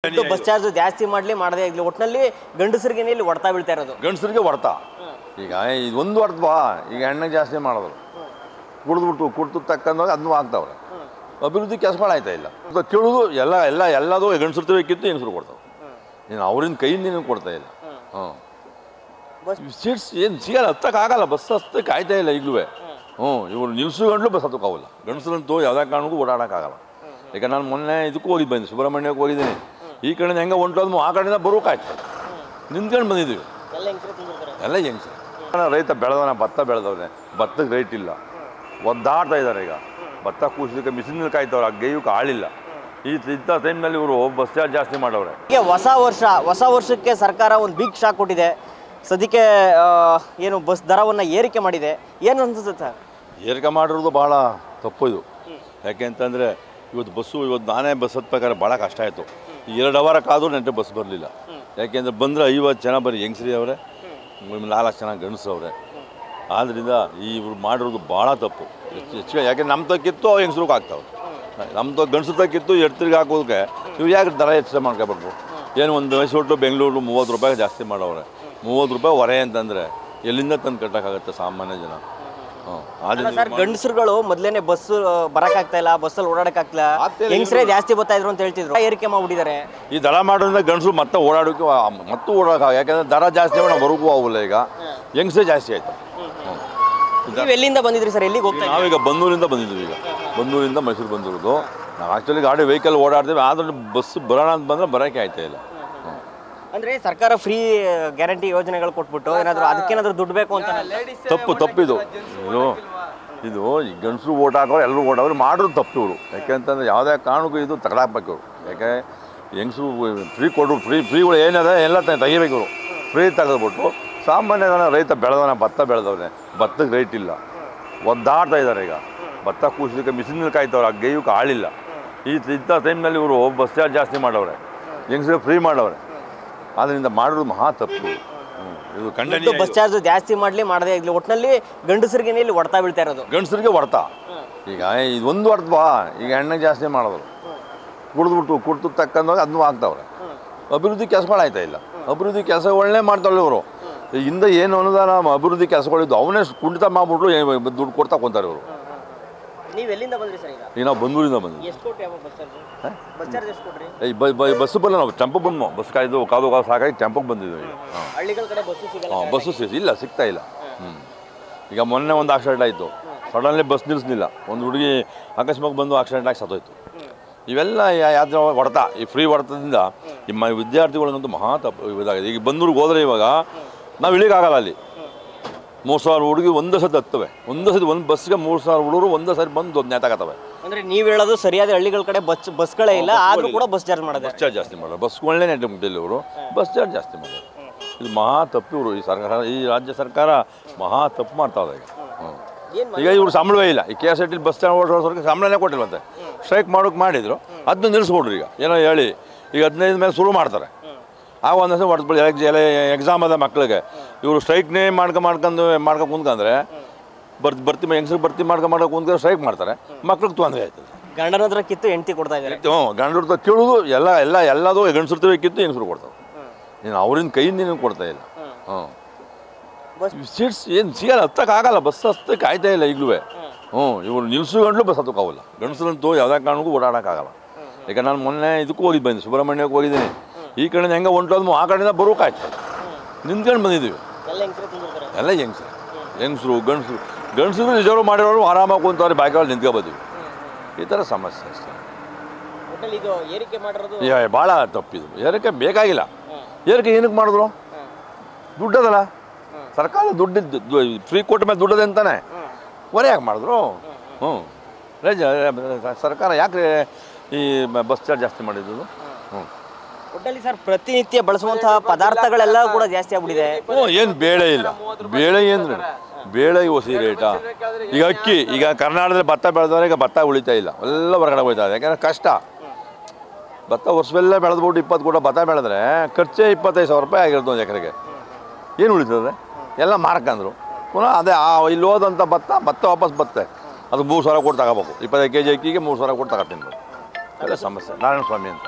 Bus charge ಜಾಸ್ತಿ ಮಾಡಲಿ ಮಾಡದೇ ಇರಲಿ ಒಟ್ಟಿನಲ್ಲಿ ಗಂಡಸರಿಗೆ ಇಲ್ಲಿ ಹೊಡ್ತಾ ಬೀಳ್ತಾ ಇರೋದು. ಗಂಡಸರಿಗೆ ಹೊಡ್ತಾ ಈಗ ಇದೊಂದು ಹೊಡ್ತವಾ ಈಗ ಎಣ್ಣೆ ಜಾಸ್ತಿ ಮಾಡೋದು ಕುಡ್ದು ತಕ್ಕಂದಾಗ ಅದನ್ನು ಆಗ್ತಾವ್ರೆ. ಅಭಿವೃದ್ಧಿ ಕೆಲಸಗಳಾಯ್ತಾ ಇಲ್ಲ ಕೇಳೋದು ಎಲ್ಲದೂ ಗಂಡಸರು ಬೇಕಿತ್ತು ಹೆಂಗಸರು ಕೊಡ್ತಾವೆ. ನೀನು ಅವರಿಂದ ಕೈಯಿಂದ ನೀನು ಕೊಡ್ತಾ ಇಲ್ಲ. ಸೀಟ್ಸ್ ಏನು ಸಿಗಲ್ಲ, ಹತ್ತಕ್ಕಾಗಲ್ಲ, ಬಸ್ ಹತ್ತಕ್ಕೆ ಆಯ್ತಾ ಇಲ್ಲ ಈಗಲೂ. ಇವ್ರು ನಿಲ್ಸ್ಕೊಂಡ್ಲು ಬಸ್ ಹತ್ತಕ್ಕಾಗಲ್ಲ. ಗಂಡಸರಂತೂ ಯಾವುದೇ ಕಾರಣಕ್ಕೂ ಓಡಾಡೋಕ್ಕಾಗಲ್ಲ. ಈಗ ನಾನು ಮೊನ್ನೆ ಇದಕ್ಕೂ ಹೋಗಿದ್ದು ಬಂದೆ, ಸುಬ್ರಹ್ಮಣ್ಯಕ್ಕೆ ಹೋಗಿದ್ದೀನಿ. ಈ ಕಡೆಯಿಂದ ಹೆಂಗೆ ಹೊಂಟೋದು ಆ ಕಡೆಯಿಂದ ಬರೋಕಾಯ್ತು, ನಿಂತ್ಕೊಂಡು ಬಂದಿದ್ದೀವಿ ಎಲ್ಲ ಹೆಂಗಸರು. ರೈತ ಬೆಳೆದವನ ಭತ್ತ ಬೆಳೆದವನೆ, ಭತ್ತಕ್ಕೆ ರೈಟ್ ಇಲ್ಲ, ಒದ್ದಾಡ್ತಾ ಇದ್ದಾರೆ. ಈಗ ಭತ್ತ ಕೂಸಲಿಕ್ಕೆ ಮಿಷಿನಲ್ಲಿ ಕಾಯ್ತವ್ರೆ, ಆ ಗೈಯಕ್ಕೆ ಆಳಿಲ್ಲ. ಇಂಥ ಟೈಮ್ನಲ್ಲಿ ಇವರು ಬಸ್ ಚಾರ್ಜ್ ಜಾಸ್ತಿ ಮಾಡವ್ರೆ. ಈಗ ಹೊಸ ವರ್ಷಕ್ಕೆ ಸರ್ಕಾರ ಒಂದು ಬಿಗ್ ಶಾಕ್ ಕೊಟ್ಟಿದೆ. ಸದ್ಯಕ್ಕೆ ಏನು ಬಸ್ ದರವನ್ನು ಏರಿಕೆ ಮಾಡಿದೆ, ಏನು ಅನ್ಸುತ್ತೆ ಸರ್? ಏರಿಕೆ ಮಾಡಿರೋದು ಭಾಳ ತಪ್ಪು ಇದು. ಯಾಕೆ ಅಂತಂದರೆ ಇವತ್ತು ನಾನೇ ಬಸ್ ಹತ್ಬೇಕಾದ್ರೆ ಭಾಳ ಕಷ್ಟ ಆಯಿತು. 2 ಅವರ್ ಕಾದರೂ ನೆಂಟೆ ಬಸ್ ಬರಲಿಲ್ಲ. ಯಾಕೆಂದರೆ ಬಂದರೆ 50 ಜನ ಬರೀ ಹೆಂಗಸ್ರಿ ಅವರೇ, 4 ಜನ ಗಂಡಸವ್ರೆ. ಆದ್ದರಿಂದ ಇವ್ರು ಮಾಡಿರೋದು ಭಾಳ ತಪ್ಪು. ಹೆಚ್ಚಿಗೆ ಯಾಕೆ ನಮ್ಮ ತಕ್ಕಿತ್ತು ಹೆಂಗಸ್ರಿಗೆ ಆಗ್ತಾವೆ, ನಮ್ಮ ಗಂಡಸ್ರ ತಕ್ಕಿತ್ತು ಎಡ್ತಿರಿಗೆ ಹಾಕೋದಕ್ಕೆ ಇವ್ರು ಯಾಕೆ ದರ ಹೆಚ್ಚು ಮಾಡ್ಕೋಬೇಕು? ಏನು ಒಂದು ಮೈಸೂರು ಬೆಂಗಳೂರು 30 ರೂಪಾಯಿ ಜಾಸ್ತಿ ಮಾಡವ್ರೆ. 30 ರೂಪಾಯಿ ಹೊರೆ ಅಂತಂದರೆ ಎಲ್ಲಿಂದ ತಂದು ಕಟ್ಟೋಕ್ಕಾಗತ್ತೆ ಸಾಮಾನ್ಯ ಜನ? ಸರ್, ಗಂಡಸರುಗಳು ಮೊದಲೇನೆ ಬಸ್ ಬರೋಕ್ಕಾಗ್ತಾ ಇಲ್ಲ, ಬಸ್ಸಲ್ಲಿ ಓಡಾಡೋಕ್ಕಾಗ್ತಿಲ್ಲ, ಹೆಂಗಸರೇ ಜಾಸ್ತಿ ಬರ್ತಾ ಇದ್ರು ಅಂತ ಹೇಳ್ತಿದ್ರು. ಏರಿಕೆ ಮಾಡಿಬಿಟ್ಟಿದ್ದಾರೆ. ಈ ದರ ಮಾಡೋದ್ರಿಂದ ಗಂಡಸರು ಮತ್ತೆ ಓಡಾಡೋಕೆ ಮತ್ತು ಓಡಾಡೋಕೆ, ಯಾಕೆಂದರೆ ದರ ಜಾಸ್ತಿ ಮಾಡಿ ಹೊರಗೂ ಆಗೋಲ್ಲ. ಈಗ ಹೆಂಗಸೇ ಜಾಸ್ತಿ ಆಯ್ತು. ನೀವು ಎಲ್ಲಿಂದ ಬಂದಿದ್ರಿ ಸರ್? ಎಲ್ಲಿಗೆ ಹೋಗ್ತಾ? ನಾವೀಗ ಬನ್ನೂರಿಂದ ಬಂದಿದ್ದೀವಿ. ಈಗ ಬನ್ನೂರಿಂದ ಮೈಸೂರು ಬಂದಿರೋದು. ನಾವು ಆ್ಯಕ್ಚುಲಿ ಗಾಡಿ ವೆಹಿಕಲ್ ಓಡಾಡ್ತೀವಿ, ಆದರೆ ಬಸ್ ಬರೋಣ ಅಂತ ಬಂದರೆ ಬರೋಕ್ಕೆ ಆಯ್ತಾ ಇಲ್ಲ. ಅಂದರೆ ಸರ್ಕಾರ ಫ್ರೀ ಗ್ಯಾರಂಟಿ ಯೋಜನೆಗಳು ಕೊಟ್ಬಿಟ್ಟು ಏನಾದರೂ ಅದಕ್ಕೇನಾದರೂ ದುಡ್ಡು ಬೇಕು ಅಂತ ತಪ್ಪಿದು ಇದು ಈ ಗಂಡಸರು ಓಟ್ ಹಾಕೋರು, ಎಲ್ಲರೂ ಓಟ್ ಹಾಕೋರು ಮಾಡೋದು ತಪ್ಪು ಇವರು. ಯಾಕೆಂತಂದರೆ ಯಾವುದೇ ಕಾರಣಕ್ಕೂ ಇದು ತಗೊಳಾಕ್ಬೇಕು ಇವರು. ಯಾಕೆ ಹೆಂಗಸರು ಫ್ರೀ ಕೊಟ್ಟರು, ಫ್ರೀಗಳು ಏನಿದೆ ಎಲ್ಲ ತೆಗಿಬೇಕು ಇವರು. ಫ್ರೀ ತೆಗೆದ್ಬಿಟ್ಟು ಸಾಮಾನ್ಯ ರೈತ ಬೆಳೆದವನ ಭತ್ತ ಬೆಳೆದವನೆ, ಭತ್ತಕ್ಕೆ ರೈಟ್ ಇಲ್ಲ, ಒದ್ದಾಡ್ತಾ ಇದ್ದಾರೆ. ಈಗ ಭತ್ತ ಕೂಸಲಿಕ್ಕೆ ಮಿಷಿನಲ್ಲಿ ಕಾಯ್ತವ್ರೆ, ಆ ಗೈಯಕ್ಕೆ ಆಳಿಲ್ಲ. ಇಂಥ ಟೈಮ್ನಲ್ಲಿ ಇವರು ಬಸ್ ಚಾರ್ಜ್ ಜಾಸ್ತಿ ಮಾಡವ್ರೆ, ಹೆಂಗಸರಿಗೆ ಫ್ರೀ ಮಾಡವ್ರೆ. ಆದ್ದರಿಂದ ಮಾಡೋದು ಮಹಾ ತಪ್ಪು ಇದು. ಖಂಡನೀಯ. ಬಸ್ ಚಾರ್ಜ್ ಜಾಸ್ತಿ ಮಾಡಲಿ ಮಾಡದೇ ಇರಲಿ ಒಟ್ಟಿನಲ್ಲಿ ಗಂಡಸರಿಗೆ ಇಲ್ಲಿ ಹೊಡ್ತಾ ಬೀಳ್ತಾ ಇರೋದು. ಗಂಡಸರಿಗೆ ಹೊಡ್ತಾ ಈಗ ಇದೊಂದು ಹೊಡ್ತವಾ ಈಗ ಎಣ್ಣೆ ಜಾಸ್ತಿ ಮಾಡೋದು ಕುಡ್ದು ತಕ್ಕಂದಾಗ ಅದನ್ನು ಆಗ್ತಾವ್ರೆ. ಅಭಿವೃದ್ಧಿ ಕೆಲಸಗಳಾಯ್ತಾ ಇಲ್ಲ. ಅಭಿವೃದ್ಧಿ ಕೆಲಸಗಳನ್ನೇ ಮಾಡ್ತಾಳೆ ಇವರು. ಹಿಂದೆ ಏನು ಅನುದಾನ ಅಭಿವೃದ್ಧಿ ಕೆಲಸಗಳಿದ್ದು ಅವನೇ ಕುಂಠಿತ ಮಾಡಿಬಿಟ್ರು ದುಡ್ಡು ಕೊಡ್ತಾ ಕೊಂತಾರೆ ಇವರು. ನೀವು ಎಲ್ಲಿಂದ ಬಂದ್ರಿ ಸರ್? ಈಗ ನಾವು ಬನ್ನೂರಿಂದ ಬಂದ್ವಿ. ಎಷ್ಟು ಕೊಟ್ರಿ ಬಸ್ ಚಾರ್ಜ್? ಎಷ್ಟು ಕೊಟ್ರಿ? ಬಸ್ಸು ಬಲ್ಲ, ನಾವು ಟೆಂಪೋ ಬಂದು ಬಸ್ ಕಾಯ್ದು ಕಾದು ಸಾಕಾಗಿ ಟೆಂಪೋಗೆ ಬಂದಿದ್ವಿ. ಹಳ್ಳಿಗಳ ಕಡೆ ಬಸ್ಸು ಸಿಗಲ್ಲ. ಬಸ್ಸು ಇಲ್ಲ, ಸಿಗ್ತಾ ಇಲ್ಲ. ಈಗ ಮೊನ್ನೆ ಒಂದು ಆಕ್ಸಿಡೆಂಟ್ ಆಯಿತು, ಸಡನ್ಲಿ ಬಸ್ ನಿಲ್ಲಿಸ್ಲಿಲ್ಲ. ಒಂದು ಹುಡುಗಿ ಅಕಸ್ಮಾತ್ ಬಂದು ಆಕ್ಸಿಡೆಂಟ್ ಆಗಿ ಸತ್ತೋಯ್ತು. ಇವೆಲ್ಲ ಯಾವ್ದು ಹೊಡ್ತಾ, ಈ ಫ್ರೀ ಹೊಡೆತದಿಂದ ನಿಮ್ಮ ವಿದ್ಯಾರ್ಥಿಗಳಿಗಂತೂ ಮಹಾ ತಪ್ಪು ಇದಾಗಿದೆ. ಈಗ ಬನ್ನೂರಿಗೆ ಹೋದರೆ ಇವಾಗ ನಾವು ಇಳಿಗಾಗಲ್ಲ. ಅಲ್ಲಿ 3000 ಹುಡುಗಿ ಒಂದೇ ಸತಿ ಹತ್ತವೆ. ಒಂದೇ ಸತಿ ಒಂದು ಬಸ್ಗೆ 3000 ಹುಡುಗರು ಒಂದೇ ಸರಿ ಬಂದು ನೇತಾಕತ್ತವೆ. ಅಂದರೆ ನೀವು ಹೇಳೋದು ಸರಿಯಾದ ಹಳ್ಳಿಗಳ ಕಡೆ ಬಸ್ಗಳೇ ಇಲ್ಲ, ಆದರೂ ಕೂಡ ಬಸ್ ಚಾರ್ಜ್ ಮಾಡೋದು. ಬಸ್ ಚಾರ್ಜ್ ಜಾಸ್ತಿ ಮಾಡೋದು, ಬಸ್ಗಳನ್ನೇ ನೆಟ್ಟ ಮುಟ್ಟಿಲ್ಲ ಇವರು, ಬಸ್ ಚಾರ್ಜ್ ಜಾಸ್ತಿ ಮಾಡೋದು. ಇದು ಮಹಾ ತಪ್ಪು ಇವರು. ಈ ಸರ್ಕಾರ, ಈ ರಾಜ್ಯ ಸರ್ಕಾರ ಮಹಾ ತಪ್ಪು ಮಾಡ್ತಾವೆ. ಈಗ ಇವ್ರು ಸಂಬಳವೇ ಇಲ್ಲ. ಈ KSRTC ಬಸ್ ಸ್ಟ್ಯಾಂಡ್ ಓಡೋರಿಗೆ ಸಂಬಳನೇ ಕೊಟ್ಟಿಲ್ವಂತೆ. ಸ್ಟ್ರೈಕ್ ಮಾಡೋಕೆ ಮಾಡಿದ್ರು, ಅದನ್ನ ನಿಲ್ಲಿಸ್ಕೊಡ್ರಿ. ಈಗ ಏನೋ ಹೇಳಿ ಈಗ 15 ಮೇಲೆ ಶುರು ಮಾಡ್ತಾರೆ. ಆಗ ಒಂದೊಂದು ಹೊಡೆದ್ಬಿಡಿ ಎಕ್ಸಾಮ್ ಅದ ಮಕ್ಕಳಿಗೆ. ಇವರು ಸ್ಟ್ರೈಕ್ನೇ ಮಾಡ್ಕೊಂಡು ಕುಂತ್ಕೊಂಡ್ರೆ ಹೆಂಗಸ್ರಿಗೆ ಮಾಡ್ಕೊಂಡು ಕುಂತ್ಕೊಂಡ್ರೆ ಸ್ಟ್ರೈಕ್ ಮಾಡ್ತಾರೆ, ಮಕ್ಳಿಗೆ ತೊಂದರೆ ಆಯ್ತದೆ. ಗಂಡನ ಹತ್ರ ಕಿತ್ತು ಹೆಂಡತಿ ಕೊಡ್ತಾ ಇದ್ದಾರೆ. ಗಂಡರ ಕೇಳೋದು ಎಲ್ಲದೂ ಗಂಡಸರು ಬೇಕಿತ್ತು ಹೆಂಗಸರು ಕೊಡ್ತಾವೆ. ನೀನು ಅವರಿಂದ ಕೈಯಿಂದ ನೀನು ಕೊಡ್ತಾ ಇಲ್ಲ. ಸೀಟ್ಸ್ ಏನು ಸಿಗಲ್ಲ, ಹತ್ತಕ್ಕಾಗಲ್ಲ, ಬಸ್ ಹತ್ತಕ್ಕೆ ಆಯ್ತಾ ಇಲ್ಲ ಈಗಲೂ. ಇವ್ರು ನಿಲ್ಸ್ಕೊಂಡ್ಲು ಬಸ್ ಹತ್ತಕ್ಕಾಗಲ್ಲ. ಗಂಡಸರಂತೂ ಯಾವುದೇ ಕಾರಣಕ್ಕೂ ಓಡಾಡೋಕ್ಕಾಗಲ್ಲ. ಈಗ ನಾನು ಮೊನ್ನೆ ಇದಕ್ಕೂ ಹೋಗಿದ್ದು ಬಂದೆ, ಸುಬ್ರಹ್ಮಣ್ಯಕ್ಕೆ ಹೋಗಿದ್ದೀನಿ. ಈ ಕಡೆಯಿಂದ ಹೆಂಗೆ ಹೊಂಟೋದು ಆ ಕಡೆಯಿಂದ ಬರೋಕಾಯ್ತು, ನಿಂತ್ಕೊಂಡು ಬಂದಿದ್ದೀವಿ ಎಲ್ಲ ಹೆಂಗಸರು. ಗಂಡಸರು ರಿಸರ್ವ್ ಮಾಡಿರೋರು ಆರಾಮಾಗಿ ಕುಂತವ್ರೆ, ಬಾಕಿಗಳು ನಿಂತ್ಕೊ ಬಂದಿವಿ. ಈ ಥರ ಸಮಸ್ಯೆ ಅಷ್ಟೇ. ಭಾಳ ತಪ್ಪಿದು. ಏರಿಕೆ ಬೇಕಾಗಿಲ್ಲ. ಏರಿಕೆ ಏನಕ್ಕೆ ಮಾಡಿದ್ರು? ದುಡ್ಡದಲ್ಲ, ಸರ್ಕಾರ ದುಡ್ಡಿದ್ದು ಫ್ರೀ ಕೊಟ್ಟ ಮೇಲೆ ದುಡ್ಡದೆ ಅಂತಾನೆ ಹೊರೆ ಯಾಕೆ ಮಾಡಿದ್ರು? ಸರ್ಕಾರ ಯಾಕೆ ಈ ಬಸ್ ಚಾರ್ಜ್ ಜಾಸ್ತಿ ಮಾಡಿದ್ದು? ಒಟ್ಟಲ್ಲಿ ಸರ್, ಪ್ರತಿನಿತ್ಯ ಬಳಸುವಂತಹ ಪದಾರ್ಥಗಳೆಲ್ಲ ಕೂಡ ಜಾಸ್ತಿ ಆಗ್ಬಿಟ್ಟಿದೆ. ಏನು ಬೇಳೆ ಇಲ್ಲ, ಬೇಳೆ ಏನು ಬೇಳೆ ಹೊಸಿ ರೇಟಾ. ಈಗ ಅಕ್ಕಿ, ಈಗ ಕರ್ನಾಟಕದಲ್ಲಿ ಭತ್ತ ಬೆಳೆದವ್ರೆ, ಈಗ ಭತ್ತ ಉಳಿತಾ ಇಲ್ಲ, ಎಲ್ಲ ಹೊರಗಡೆ ಹೋಗ್ತಾ ಇದೆ. ಯಾಕಂದರೆ ಕಷ್ಟ. ಭತ್ತ ವರ್ಷವೆಲ್ಲ ಬೆಳೆದ್ಬಿಟ್ಟು 20 ಕೂಡ ಭತ್ತ ಬೆಳೆದ್ರೆ ಖರ್ಚೇ 25,000 ರೂಪಾಯಿ ಆಗಿರುತ್ತೆ ಒಂದು ಎಕರೆಗೆ. ಏನು ಉಳಿತದೆ? ಎಲ್ಲ ಮಾರ್ಕಂದ್ರು. ಪುನಃ ಅದೇ ಇಲ್ಲಿ ಹೋದಂಥ ಭತ್ತ ವಾಪಸ್ ಬತ್ತೆ. ಅದು 3,000 ಕೊಟ್ಟು ತಗೋಬೇಕು. 25 kg ಅಕ್ಕಿಗೆ 3,000 ಕೊಟ್ಟು ತಗೋತೀನಿ. ಎಲ್ಲ ಸಮಸ್ಯೆ. ನಾರಾಯಣ ಸ್ವಾಮಿ ಅಂತ.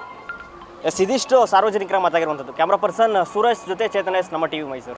ಎಸ್, ಇದಿಷ್ಟು ಸಾರ್ವಜನಿಕರ ಮಾತಾಗಿರುವಂಥದ್ದು. ಕ್ಯಾಮ್ರಾ ಪರ್ಸನ್ ಸುರೇಶ್ ಜೊತೆ ಚೇತನ್ ಎಸ್, ನಮ್ಮ ಟಿವಿ ಮೈಸೂರು.